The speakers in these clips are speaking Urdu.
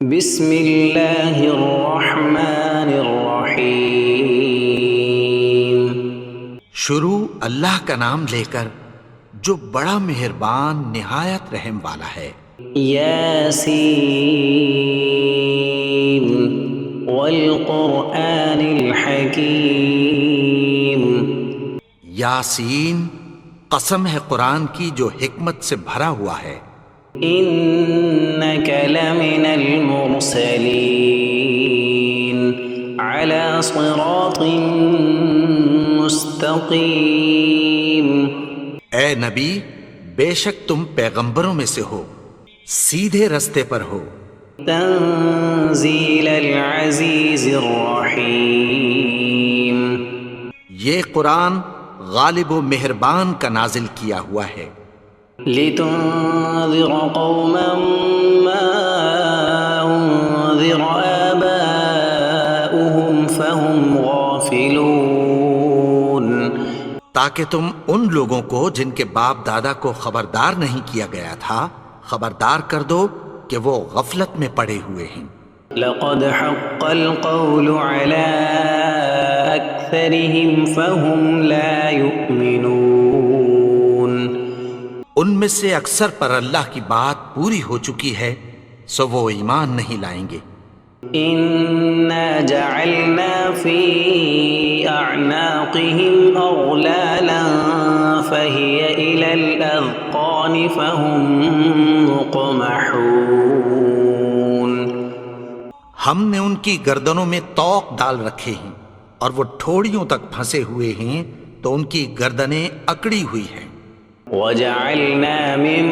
بسم اللہ الرحمن الرحیم۔ شروع اللہ کا نام لے کر جو بڑا مہربان نہایت رحم والا ہے۔ یاسین والقرآن الحکیم۔ یاسین، قسم ہے قرآن کی جو حکمت سے بھرا ہوا ہے۔ انک لمن المرسلین علی صراط مستقیم۔ اے نبی، بے شک تم پیغمبروں میں سے ہو، سیدھے رستے پر ہو۔ تنزیل العزیز الرحیم۔ یہ قرآن غالب و مہربان کا نازل کیا ہوا ہے۔ لتنذر قوما ما انذر آباؤهم فهم غافلون۔ تاکہ تم ان لوگوں کو جن کے باپ دادا کو خبردار نہیں کیا گیا تھا خبردار کر دو کہ وہ غفلت میں پڑے ہوئے ہیں۔ لقد حق القول على أكثرهم فهم لا يؤمنون۔ ان میں سے اکثر پر اللہ کی بات پوری ہو چکی ہے سو وہ ایمان نہیں لائیں گے۔ إنا جعلنا في أعناقهم أغلالا فهي إلى الأذقان فهم مقمحون۔ ہم نے ان کی گردنوں میں طوق ڈال رکھے ہیں اور وہ ٹھوڑیوں تک پھنسے ہوئے ہیں تو ان کی گردنیں اکڑی ہوئی ہیں۔ وجعلنا من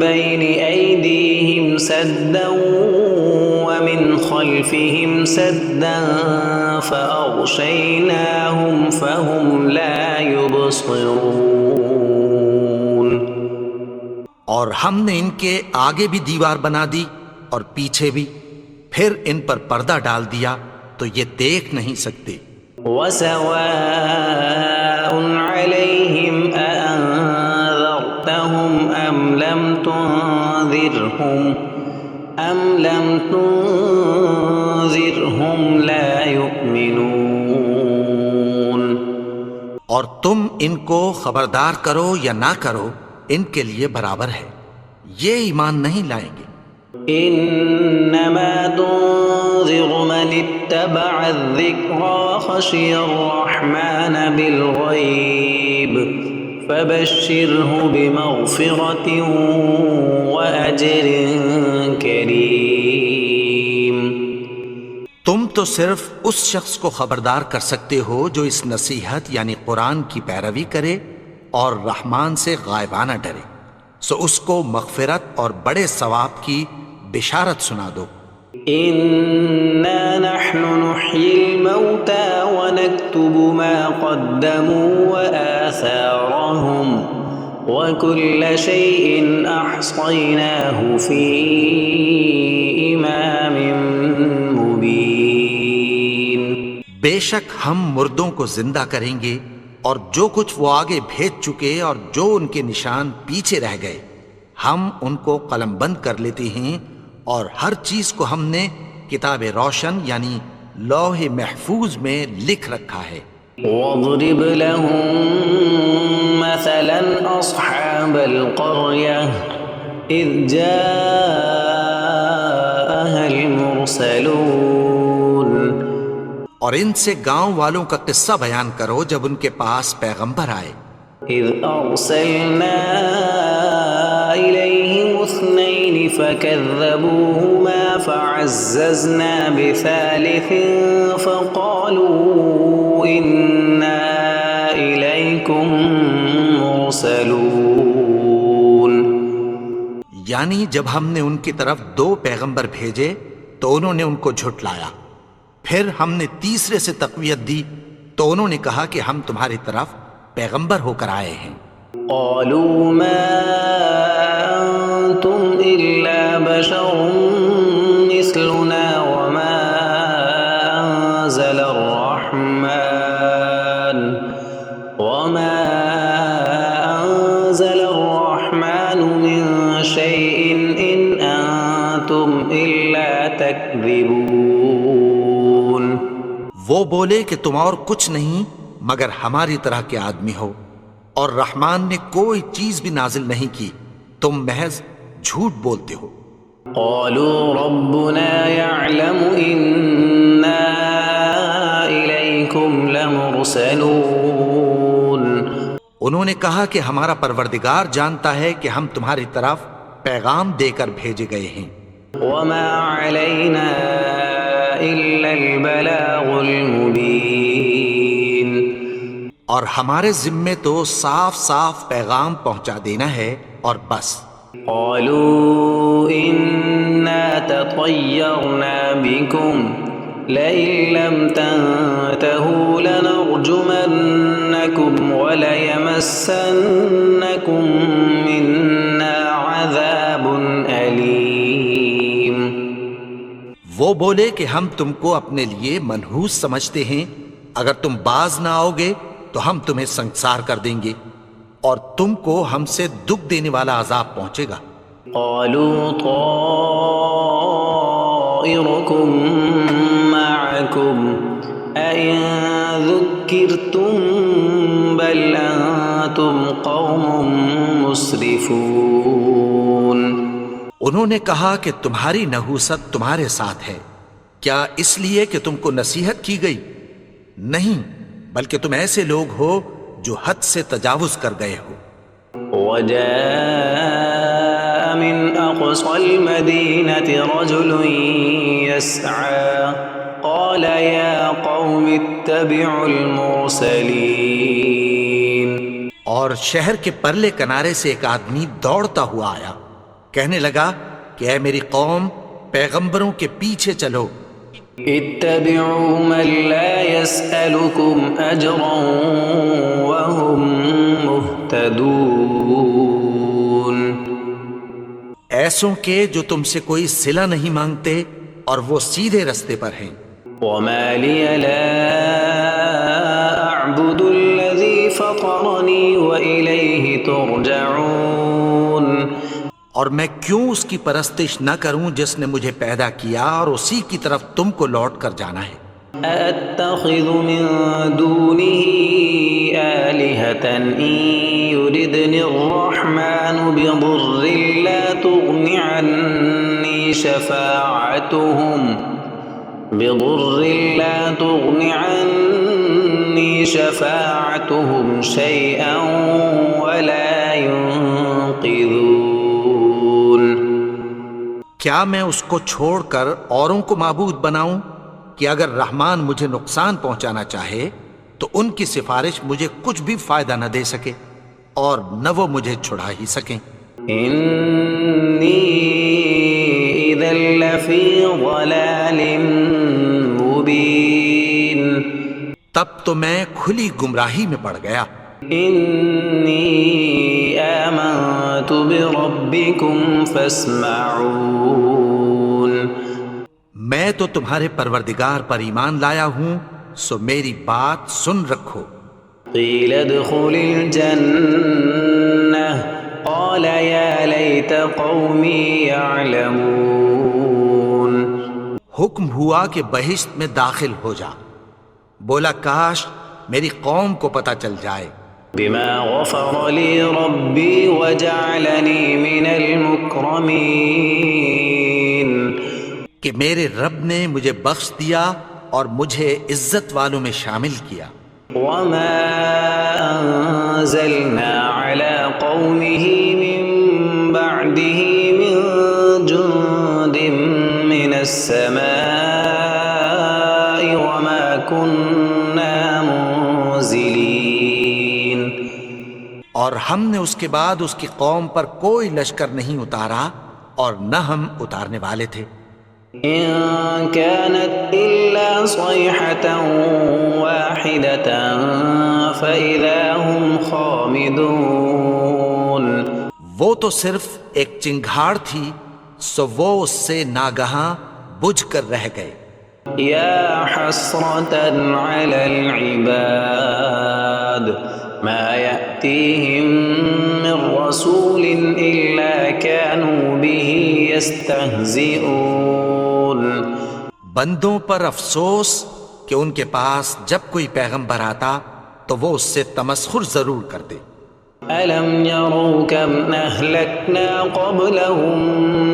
بين أيديهم سدا ومن خلفهم سدا فأغشيناهم فهم لا يبصرون۔ اور ہم نے ان کے آگے بھی دیوار بنا دی اور پیچھے بھی، پھر ان پر پردہ ڈال دیا تو یہ دیکھ نہیں سکتے۔ وسواء عليهم أأنذرتهم أم لم تنذرهم لا يؤمنون۔ اور تم ان کو خبردار کرو یا نہ کرو ان کے لیے برابر ہے، یہ ایمان نہیں لائیں گے۔ انما تنذر من اتبع الذکر وخشی الرحمن بالغیب فبشرہ بمغفرۃ واجر کریم۔ تم تو صرف اس شخص کو خبردار کر سکتے ہو جو اس نصیحت یعنی قرآن کی پیروی کرے اور رحمان سے غائبانہ ڈرے، سو اس کو مغفرت اور بڑے ثواب کی بشارت سنا دو۔ انا نحن نحيي الموتى ونكتب ما قدموا وآثارهم وكل شيء احصيناه في امام مبين۔ بے شک ہم مردوں کو زندہ کریں گے اور جو کچھ وہ آگے بھیج چکے اور جو ان کے نشان پیچھے رہ گئے ہم ان کو قلم بند کر لیتے ہیں، اور ہر چیز کو ہم نے کتاب روشن یعنی لوح محفوظ میں لکھ رکھا ہے۔ واضرب لهم مثلا اصحاب القرية اذ جاءها المرسلون۔ اور ان سے گاؤں والوں کا قصہ بیان کرو جب ان کے پاس پیغمبر آئے۔ اذ ارسلنا الیہم اثنین فکذبوہما فعززنا بثالث فقالوا انا الیکم مرسلون۔ یعنی جب ہم نے ان کی طرف 2 پیغمبر بھیجے تو انہوں نے ان کو جھٹلایا، پھر ہم نے تیسرے سے تقویت دی تو انہوں نے کہا کہ ہم تمہاری طرف پیغمبر ہو کر آئے ہیں۔ قالوا ما انتم الا بشر مثلنا وما انزل الرحمن من شيء ان انتم الا تكذبون وہ بولے کہ تم اور کچھ نہیں مگر ہماری طرح کے آدمی ہو، اور رحمان نے کوئی چیز بھی نازل نہیں کی، تم محض جھوٹ بولتے ہو۔ قالوا ربنا يعلم إنا إليكم لمرسلون انہوں نے کہا کہ ہمارا پروردگار جانتا ہے کہ ہم تمہاری طرف پیغام دے کر بھیجے گئے ہیں، وما علينا إلا البلاغ المبين اور ہمارے ذمے تو صاف صاف پیغام پہنچا دینا ہے اور بس۔ قالوا إنا تطيرنا بكم لئن لم تنتهوا لنرجمنكم وليمسنكم منا عذاب أليم وہ بولے کہ ہم تم کو اپنے لیے منحوس سمجھتے ہیں، اگر تم باز نہ آؤ گے تو ہم تمہیں سنگسار کر دیں گے اور تم کو ہم سے دکھ دینے والا عذاب پہنچے گا۔ قالوا طائركم معكم أئن ذكرتم بل أنتم قوم مسرفون انہوں نے کہا کہ تمہاری نحوست تمہارے ساتھ ہے، کیا اس لیے کہ تم کو نصیحت کی گئی؟ نہیں، بلکہ تم ایسے لوگ ہو جو حد سے تجاوز کر گئے ہو۔ وجاء من أقصى المدينة رجل يسعى قال يا قوم اتبعوا المرسلين اور شہر کے پرلے کنارے سے ایک آدمی دوڑتا ہوا آیا، کہنے لگا کہ اے میری قوم، پیغمبروں کے پیچھے چلو۔ اتبعوا من لا يسألكم أجرا وهم مهتدون ایسوں کے جو تم سے کوئی صلہ نہیں مانگتے اور وہ سیدھے رستے پر ہیں۔ وما لي لا أعبد الذي فطرني وإليه ترجعون اور میں کیوں اس کی پرستش نہ کروں جس نے مجھے پیدا کیا اور اسی کی طرف تم کو لوٹ کر جانا ہے۔ أأتخذ من دونه آلهة إن يردني الرحمن بضر لا تغن عني شفاعتهم شيئا ولا ينقذون کیا میں اس کو چھوڑ کر اوروں کو معبود بناؤں کہ اگر رحمان مجھے نقصان پہنچانا چاہے تو ان کی سفارش مجھے کچھ بھی فائدہ نہ دے سکے اور نہ وہ مجھے چھڑا ہی سکیں۔ إني إذا لفي ضلال مبين تب تو میں کھلی گمراہی میں پڑ گیا۔ إني آمنت بربكم فاسمعون میں تو تمہارے پروردگار پر ایمان لایا ہوں، سو میری بات سن رکھو۔ قيل ادخل الجنة قال يا ليت قومي يعلمون حکم ہوا کہ بہشت میں داخل ہو جا، بولا کاش میری قوم کو پتہ چل جائے۔ بما غفر لي ربي وجعلني من المكرمين کہ میرے رب نے مجھے بخش دیا اور مجھے عزت والوں میں شامل کیا۔ وما أنزلنا على قومه من بعده من جند من السماء وما كنا منزلين اور ہم نے اس کے بعد اس کی قوم پر کوئی لشکر نہیں اتارا اور نہ ہم اتارنے والے تھے۔ إن كانت إلا صيحة واحدة فإذا هم خامدون وہ تو صرف ایک چنگھاڑ تھی، سو وہ اس سے ناگہاں بجھ کر رہ گئے۔ يا حسرة على العباد ما يأتيهم من رسول إلا كانوا به يستهزئون بندوں پر افسوس کہ ان کے پاس جب کوئی پیغمبر آتا تو وہ اس سے تمسخر ضرور کرتے۔ ألم يروا كم أهلكنا قبلهم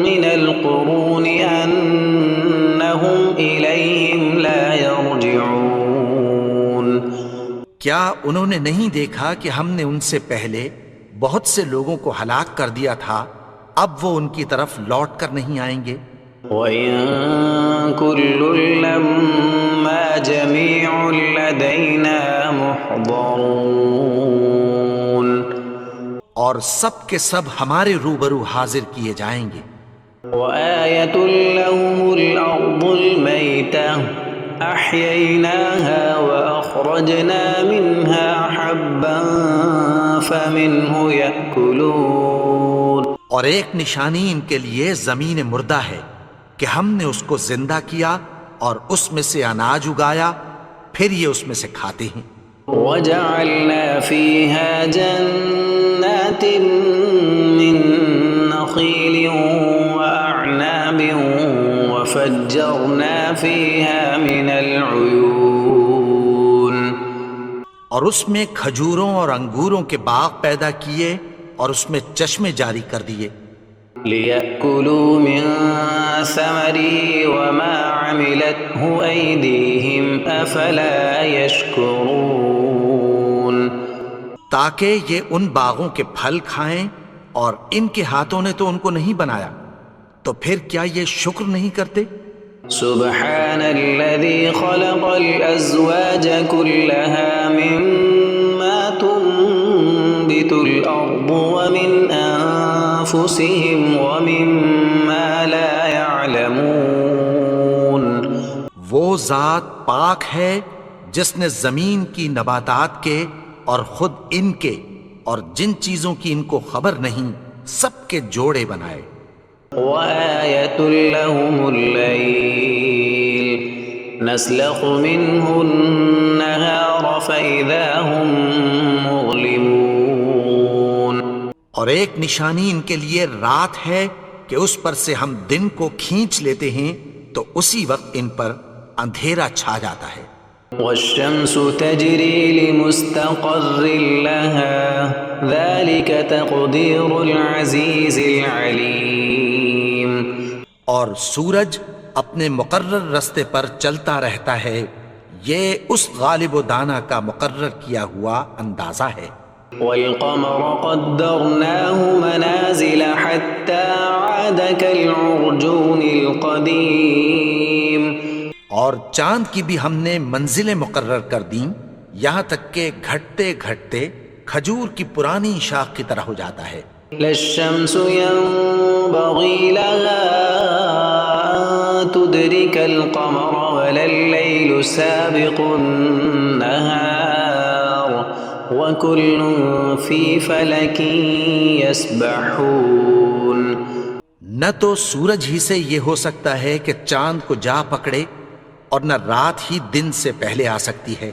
من القرون أنهم إليهم لا يرجعون کیا انہوں نے نہیں دیکھا کہ ہم نے ان سے پہلے بہت سے لوگوں کو ہلاک کر دیا تھا، اب وہ ان کی طرف لوٹ کر نہیں آئیں گے؟ وَإِن كُلٌّ لَّمَّا جَمِيعٌ لَّدَيْنَا مُحْضَرُونَ اور سب کے سب ہمارے روبرو حاضر کیے جائیں گے۔ وَآيَةٌ لَّهُمُ الْأَرْضُ الْمَيْتَةُ أَحْيَيْنَاهَا وَأَخْرَجْنَا مِنْهَا حَبًّا فَمِنْهُ يَأْكُلُونَ اور ایک نشانی ان کے لیے زمین مردہ ہے کہ ہم نے اس کو زندہ کیا اور اس میں سے اناج اگایا، پھر یہ اس میں سے کھاتے ہیں۔ وَجَعَلْنَا فِيهَا جَنَّاتٍ مِّن نَّخِيلٍ وَأَعْنَابٍ وَفَجَّرْنَا فِيهَا مِنَ الْعُيُونِ اور اس میں کھجوروں اور انگوروں کے باغ پیدا کیے اور اس میں چشمے جاری کر دیے، لِيَأْكُلُوا مِن ثَمَرِهِ وَمَا عَمِلَتْهُ أَيْدِيهِمْ أَفَلَا يَشْكُرُونَ تاکہ یہ ان باغوں کے پھل کھائیں، اور ان کے ہاتھوں نے تو ان کو نہیں بنایا، تو پھر کیا یہ شکر نہیں کرتے؟ سبحان الذي خلق الأزواج كلها مما تنبت الأرض ومن أنفسهم ومما لا يعلمون وہ ذات پاک ہے جس نے زمین کی نباتات کے اور خود ان کے اور جن چیزوں کی ان کو خبر نہیں سب کے جوڑے بنائے۔ وآية لهم الليل نسلخ منه النهار فإذا هم مظلمون اور ایک نشانی ان کے لیے رات ہے کہ اس پر سے ہم دن کو کھینچ لیتے ہیں تو اسی وقت ان پر اندھیرا چھا جاتا ہے۔ والشمس تجري لمستقر لها ذلك تقدير العزيز العليم اور سورج اپنے مقرر رستے پر چلتا رہتا ہے، یہ اس غالب و دانا کا مقرر کیا ہوا اندازہ ہے۔ والقمر قدرناه منازل حتى عاد كالعرجون القديم اور چاند کی بھی ہم نے منزلیں مقرر کر دیں، یہاں تک کہ گھٹتے گھٹتے کھجور کی پرانی شاخ کی طرح ہو جاتا ہے۔ لا الشمس ينبغي لها أن تدرك القمر ولا الليل سابق النهار وكل في فلك يسبحون نہ تو سورج ہی سے یہ ہو سکتا ہے کہ چاند کو جا پکڑے، اور نہ رات ہی دن سے پہلے آ سکتی ہے،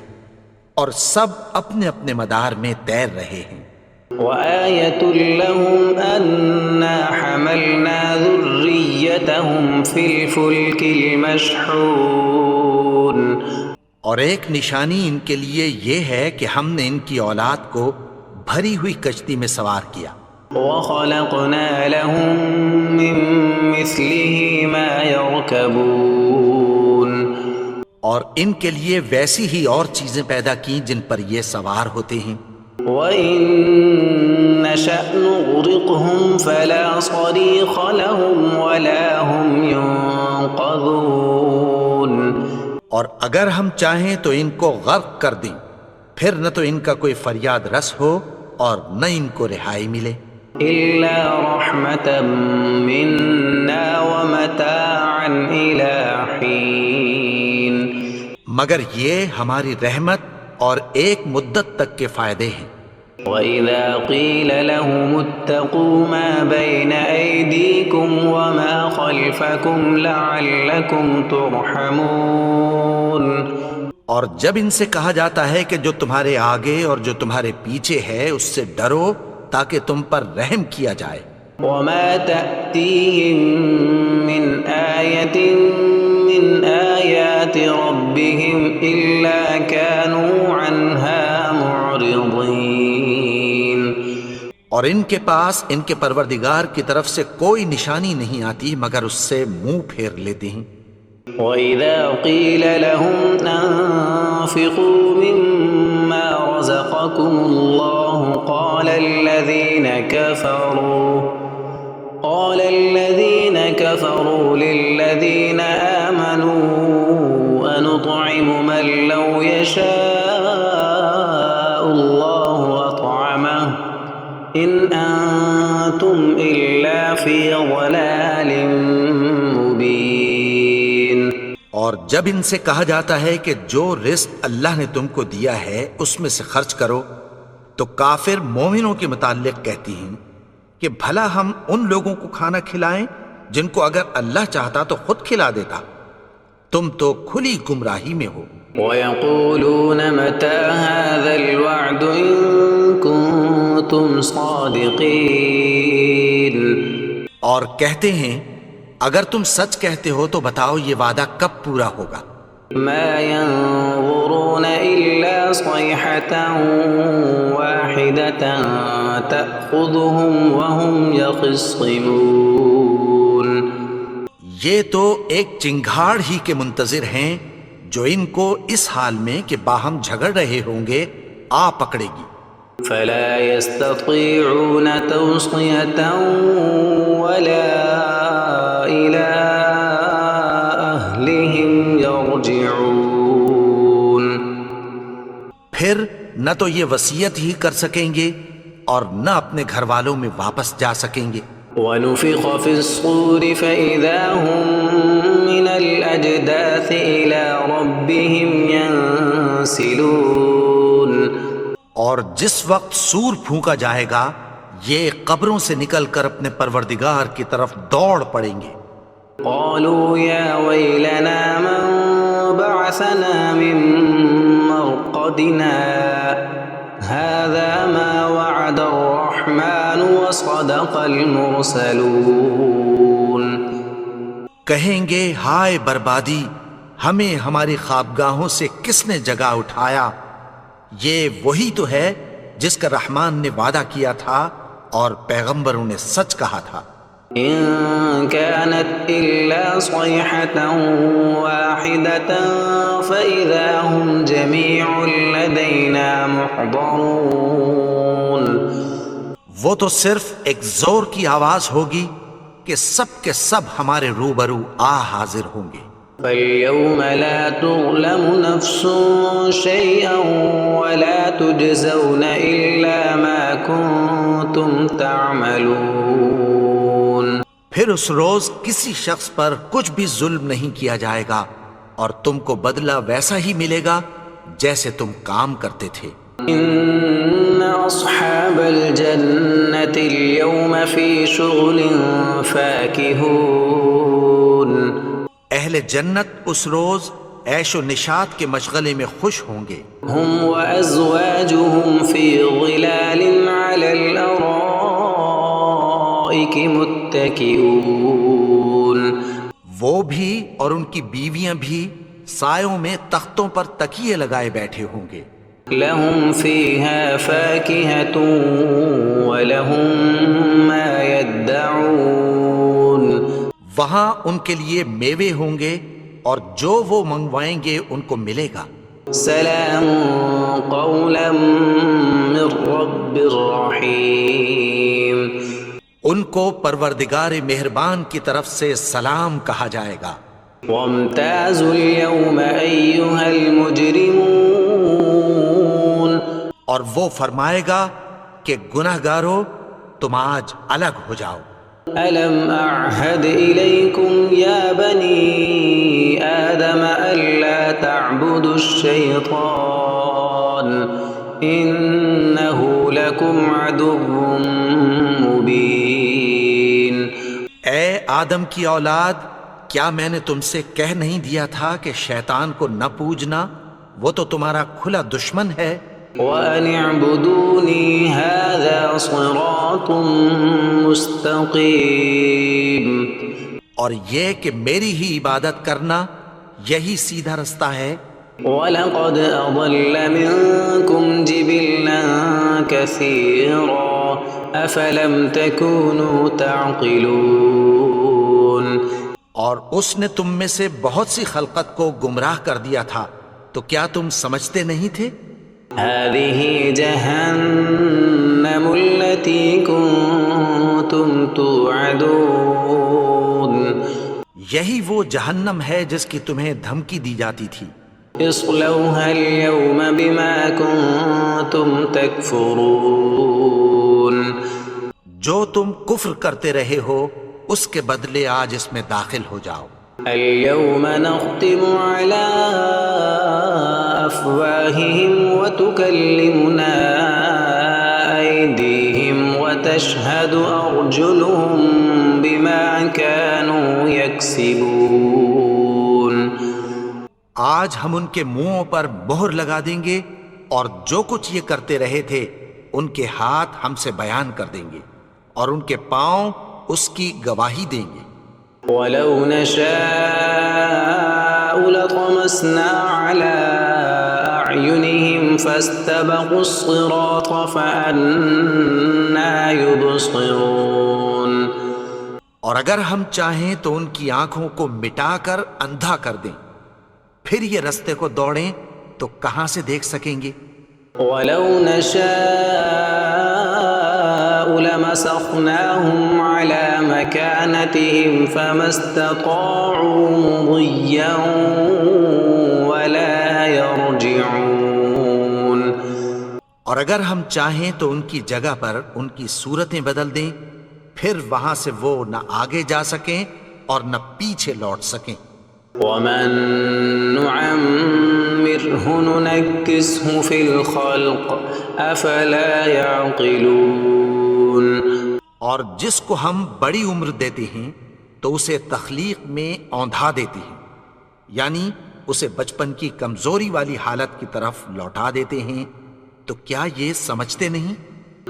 اور سب اپنے اپنے مدار میں تیر رہے ہیں۔ وآية لهم أنا حملنا ذريتهم في الفلك المشحون اور ایک نشانی ان کے لیے یہ ہے کہ ہم نے ان کی اولاد کو بھری ہوئی کشتی میں سوار کیا۔ وخلقنا لهم من مثله ما يركبون اور ان کے لیے ویسی ہی اور چیزیں پیدا کی جن پر یہ سوار ہوتے ہیں۔ وَإِن نَّشَأْ نُغْرِقْهُمْ فَلَا صَرِيخَ لَهُمْ وَلَا هُمْ يُنقَذُونَ اور اگر ہم چاہیں تو ان کو غرق کر دیں، پھر نہ تو ان کا کوئی فریاد رس ہو اور نہ ان کو رہائی ملے۔ إِلَّا رَحْمَةً مِّنَّا وَمَتَاعًا إِلَىٰ حِينٍ مگر یہ ہماری رحمت اور ایک مدت تک کے فائدے ہیں۔ وَإِذَا قِيلَ لَهُمُ اتَّقُوا مَا بَيْنَ أَيْدِيكُمْ وَمَا خَلْفَكُمْ لَعَلَّكُمْ تُرْحَمُونَ اور جب ان سے کہا جاتا ہے کہ جو تمہارے آگے اور جو تمہارے پیچھے ہے اس سے ڈرو تاکہ تم پر رحم کیا جائے۔ وما تأتيهم من آية من آيات ربهم إلا كانوا عنها معرضين۔ اور ان کے پاس ان کے پروردگار کی طرف سے کوئی نشانی نہیں آتی مگر اس سے منہ پھیر لیتے ہیں۔ وَإِذَا قِيلَ لَهُمْ أَنفِقُوا مِمَّا رَزَقَكُمُ اللَّهُ قَالَ الَّذِينَ كَفَرُوا لِلَّذِينَ آمَنُوا أَنُطْعِمُ مَن لَّوْ يَشَاءُ اللَّهُ أَطْعَمَهُ إِنْ أَنتُمْ إِلَّا فِي ضَلَالٍ مُّبِينٍ۔ اور جب ان سے کہا جاتا ہے کہ جو رزق اللہ نے تم کو دیا ہے اس میں سے خرچ کرو، تو کافر مومنوں کے متعلق کہتی ہیں کہ بھلا ہم ان لوگوں کو کھانا کھلائیں جن کو اگر اللہ چاہتا تو خود کھلا دیتا، تم تو کھلی گمراہی میں ہو۔ وَيَقُولُونَ مَتَى هَذَا الْوَعْدُ إِن كُنتُمْ صَادِقِينَ۔ اور کہتے ہیں اگر تم سچ کہتے ہو تو بتاؤ یہ وعدہ کب پورا ہوگا۔ مَا يَنظُرُونَ إِلَّا صَيْحَةً وَاحِدَةً تَأْخُذُهُمْ وَهُمْ يَخِصِّمُونَ۔ یہ تو ایک چنگھاڑ ہی کے منتظر ہیں جو ان کو اس حال میں کہ باہم جھگڑ رہے ہوں گے آ پکڑے گی۔ فَلَا يَسْتَطِيعُونَ تَوْصِيَةً وَلَا إِلَىٰ أَهْلِهِمْ يَرْجِعُونَ۔ پھر نہ تو یہ وصیت ہی کر سکیں گے اور نہ اپنے گھر والوں میں واپس جا سکیں گے۔ وَنُفِخَ فِي الصُّورِ فَإِذَا هُم مِّنَ الْأَجْدَاثِ إِلَىٰ رَبِّهِمْ يَنسِلُونَ۔ اور جس وقت سور پھونکا جائے گا یہ قبروں سے نکل کر اپنے پروردگار کی طرف دوڑ پڑیں گے۔ قالوا يا ويلنا من بعثنا من مرقدنا هذا ما وعد الرحمن وصدق المرسلون۔ کہیں گے ہائے بربادی، ہمیں ہماری خوابگاہوں سے کس نے جگا اٹھایا؟ یہ وہی تو ہے جس کا رحمان نے وعدہ کیا تھا اور پیغمبروں نے سچ کہا تھا۔ إن كانت إلا صيحة واحدة فإذا هم جميع لدينا محضرون۔ وہ تو صرف ایک زور کی آواز ہوگی کہ سب کے سب ہمارے روبرو حاضر ہوں گے۔ فَالْيَوْمَ لَا تُظْلَمُ نَفْسٌ شَيْئًا وَلَا تُجْزَوْنَ إِلَّا مَا كُنتُمْ تَعْمَلُونَ۔ پھر اس روز کسی شخص پر کچھ بھی ظلم نہیں کیا جائے گا اور تم کو بدلہ ویسا ہی ملے گا جیسے تم کام کرتے تھے۔ إِنَّ أَصْحَابَ الْجَنَّةِ الْيَوْمَ فِي شُغُلٍ فَاكِهُونَ۔ اہل جنت اس روز عیش و نشاط کے مشغلے میں خوش ہوں گے۔ هُمْ وَأَزْوَاجُهُمْ فِي ظِلَالٍ عَلَى الْأَرَائِكِ مُتَّكِئُونَ۔ وہ بھی اور ان کی بیویاں بھی سایوں میں تختوں پر تکیے لگائے بیٹھے ہوں گے۔ لَهُمْ فِيهَا فَاكِهَةٌ وَلَهُمْ مَا يَدَّعُونَ۔ وہاں ان کے لیے میوے ہوں گے اور جو وہ منگوائیں گے ان کو ملے گا۔ سلام قولا من رب رحیم۔ ان کو پروردگار مہربان کی طرف سے سلام کہا جائے گا۔ وامتازوا اليوم ایھا المجرمون۔ اور وہ فرمائے گا کہ گنہگارو تم آج الگ ہو جاؤ۔ ألم أعهد إليكم يا بني آدم ألا تعبدوا الشيطان إنه لكم عدو مبين۔ اے آدم کی اولاد، کیا میں نے تم سے کہہ نہیں دیا تھا کہ شیطان کو نہ پوجنا؟ وہ تو تمہارا کھلا دشمن ہے. وَأَنِ اعْبُدُونِي هَذَا صِرَاطٌ مُسْتَقِيمٌ. اور یہ کہ میری ہی عبادت کرنا یہی سیدھا رستہ ہے. وَلَقَدْ أَضَلَّ مِنكُمْ جِبِلًّا كَثِيرًا أَفَلَمْ تَكُونُوا تَعْقِلُونَ. اور اس نے تم میں سے بہت سی خلقت کو گمراہ کر دیا تھا، تو کیا تم سمجھتے نہیں تھے؟ هَذِهِ جَهَنَّمُ الَّتِي كُنتُمْ تُوعَدُونَ. یہی وہ جہنم ہے جس کی تمہیں دھمکی دی جاتی تھی. اصلوها اليوم بما كنتم تكفرون. جو تم کفر کرتے رہے ہو اس کے بدلے آج اس میں داخل ہو جاؤ. اليوم نختم على أفواههم وتكلمنا أيديهم وتشهد أرجلهم بما كانوا يكسبون. آج ہم ان کے منہوں پر مہر لگا دیں گے اور جو کچھ یہ کرتے رہے تھے ان کے ہاتھ ہم سے بیان کر دیں گے اور ان کے پاؤں اس کی گواہی دیں گے. وَلَوْ نَشَاءُ لَطَمَسْنَا عَلَىٰ أَعْيُنِهِمْ فَاسْتَبَقُوا الصِّرَاطَ فَأَنَّىٰ يُبْصِرُونَ. اور اگر ہم چاہیں تو ان کی آنکھوں کو مٹا کر اندھا کر دیں، پھر یہ رستے کو دوڑیں تو کہاں سے دیکھ سکیں گے؟ وَلَوْ نَشَاءُ لَمَسَخْنَاهُمْ عَلَىٰ مَكَانَتِهِمْ فَمَا اسْتَطَاعُوا مُضِيًّا وَلَا يَرْجِعُونَ. اور اگر ہم چاہیں تو ان کی جگہ پر ان کی صورتیں بدل دیں، پھر وہاں سے وہ نہ آگے جا سکیں اور نہ پیچھے لوٹ سکیں. وَمَن نُعَمِّرْهُ نُنَكِّسْهُ فِي الْخَلْقِ أَفَلَا يَعْقِلُونَ. اور جس کو ہم بڑی عمر دیتے ہیں تو اسے تخلیق میں اوندھا دیتے ہیں، یعنی اسے بچپن کی کمزوری والی حالت کی طرف لوٹا دیتے ہیں. تو کیا یہ سمجھتے نہیں؟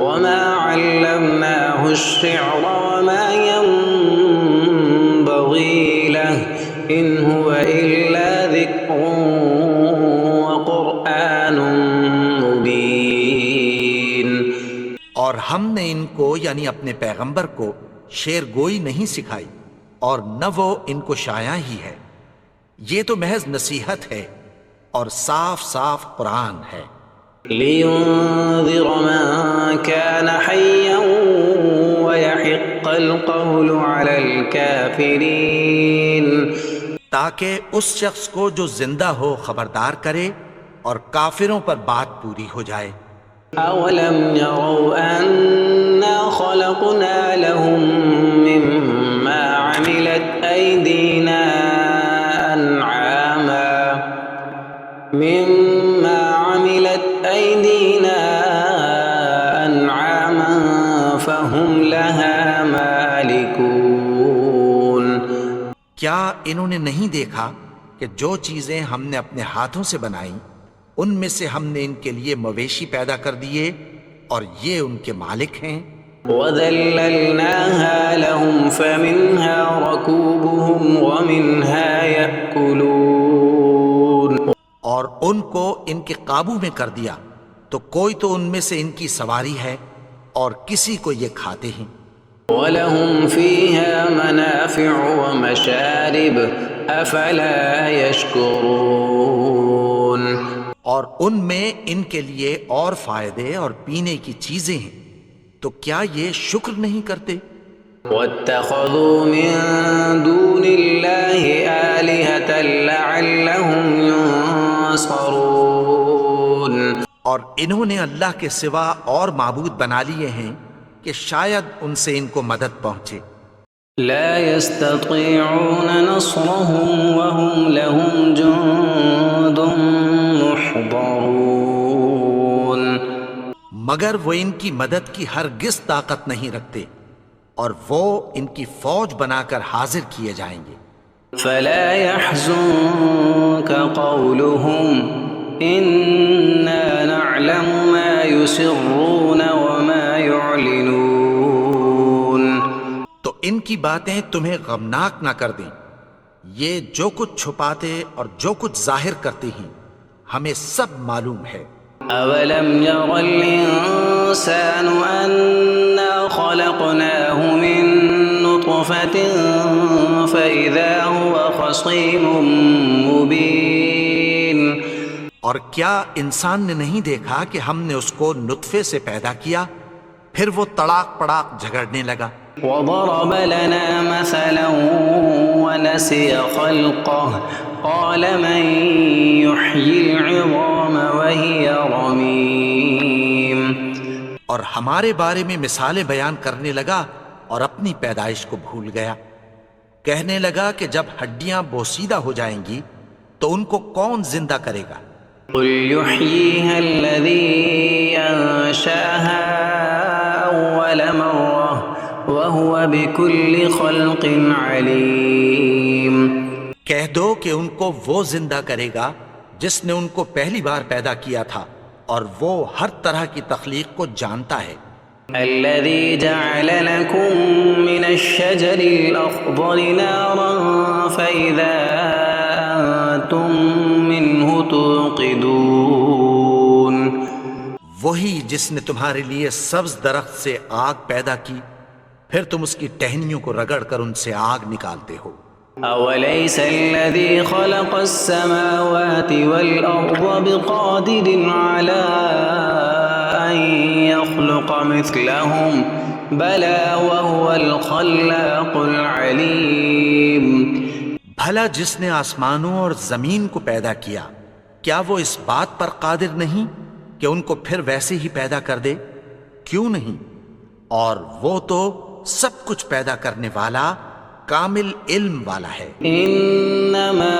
وَمَا عَلَّمْنَاهُ الشِّعْرَ وَمَا يَنبَغِي لَهُ إِنْ هُوَ إِلَّا ذِكْرٌ وَقُرْآنٌ مُبِينٌ. اور ہم نے ان کو یعنی اپنے پیغمبر کو شعر گوئی نہیں سکھائی اور نہ وہ ان کو شایع ہی ہے. یہ تو محض نصیحت ہے اور صاف صاف قرآن ہے. لِيُنذِرَ مَن كَانَ حَيًّا وَيَحِقَّ الْقَوْلُ عَلَى الْكَافِرِينَ. تاکہ اس شخص کو جو زندہ ہو خبردار کرے اور کافروں پر بات پوری ہو جائے. أَوَلَمْ يَرَوْا أَنَّا خَلَقْنَا لَهُم مِّمَّا عَمِلَتْ أَيْدِينَا أَنْعَامًا فَهُمْ لَهَا مَالِكُونَ. کیا انہوں نے نہیں دیکھا کہ جو چیزیں ہم نے اپنے ہاتھوں سے بنائیں ان میں سے ہم نے ان کے لیے مویشی پیدا کر دیے اور یہ ان کے مالک ہیں. وَذَلَّلْنَاهَا لَهُمْ فَمِنْهَا رَكُوبُهُمْ وَمِنْهَا يَأْكُلُونَ. اور ان کو ان کے قابو میں کر دیا تو کوئی تو ان میں سے ان کی سواری ہے اور کسی کو یہ کھاتے ہیں. وَلَهُمْ فِيهَا مَنَافِعُ وَمَشَارِبُ أَفَلَا يَشْكُرُونَ. اور ان میں ان کے لیے اور فائدے اور پینے کی چیزیں ہیں، تو کیا یہ شکر نہیں کرتے؟ وَاتَّخَذُوا مِن دُونِ اللَّهِ آلِهَةً لَعَلَّهُمْ يُنصَرُونَ. اور انہوں نے اللہ کے سوا اور معبود بنا لیے ہیں کہ شاید ان سے ان کو مدد پہنچے. لا يستطيعون نصرهم وهم لهم جند محضرون. مگر وہ ان کی مدد کی ہرگز طاقت نہیں رکھتے اور وہ ان کی فوج بنا کر حاضر کیے جائیں گے. فلا يحزنك قولهم إنا نعلم ما يسرون وما يعلنون. تو ان کی باتیں تمہیں غمناک نہ کر دیں، یہ جو کچھ چھپاتے اور جو کچھ ظاہر کرتے ہیں ہمیں سب معلوم ہے۔ أولم ير الإنسان أنا خلقناه من نطفة فإذا هو خصيم مبين. اور کیا انسان نے نہیں دیکھا کہ ہم نے اس کو نطفے سے پیدا کیا پھر وہ تڑاک پڑاک جھگڑنے لگا۔ وضرب لنا مثلا ونسي خلقه قال من يحيي العظام وهي رميم. اور ہمارے بارے میں مثالیں بیان کرنے لگا اور اپنی پیدائش کو بھول گیا، کہنے لگا کہ جب ہڈیاں بوسیدہ ہو جائیں گی تو ان کو کون زندہ کرے گا؟ قل يحييها الذي أنشأها أول مرة وهو بكل خلق عليم. کہہ دو کہ ان کو وہ زندہ کرے گا جس نے ان کو پہلی بار پیدا کیا تھا اور وہ ہر طرح کی تخلیق کو جانتا ہے۔ الذي جعل لكم من الشجر الأخضر نارا فإذا أنتم منه توقدون. وہی جس نے تمہارے لیے سبز درخت سے آگ پیدا کی پھر تم اس کی ٹہنیوں کو رگڑ کر ان سے آگ نکالتے ہو۔ أوليس الذي خلق السماوات والأرض بقادر على أن يخلق مثلهم بلى وهو الخلاق العليم. بھلا جس نے آسمانوں اور زمین کو پیدا کیا کیا وہ اس بات پر قادر نہیں کہ ان کو پھر ویسے ہی پیدا کر دے؟ کیوں نہیں؟ اور وہ تو سب کچھ پیدا کرنے والا کامل علم والا ہے۔ انما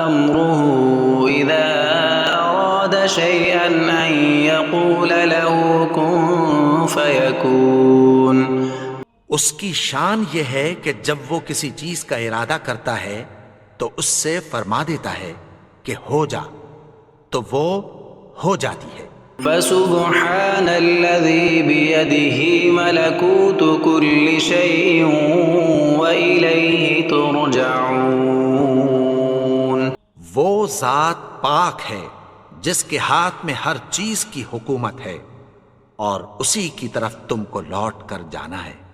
امره اذا اراد شيئا ان يقول له كن فيكون. اس کی شان یہ ہے کہ جب وہ کسی چیز کا ارادہ کرتا ہے تو اس سے فرما دیتا ہے کہ ہو جا، تو وہ ہو جاتی ہے۔ فسبحان الذي بيده ملكوت كل شيء وإليه ترجعون. وہ ذات پاک ہے جس کے ہاتھ میں ہر چیز کی حکومت ہے اور اسی کی طرف تم کو لوٹ کر جانا ہے۔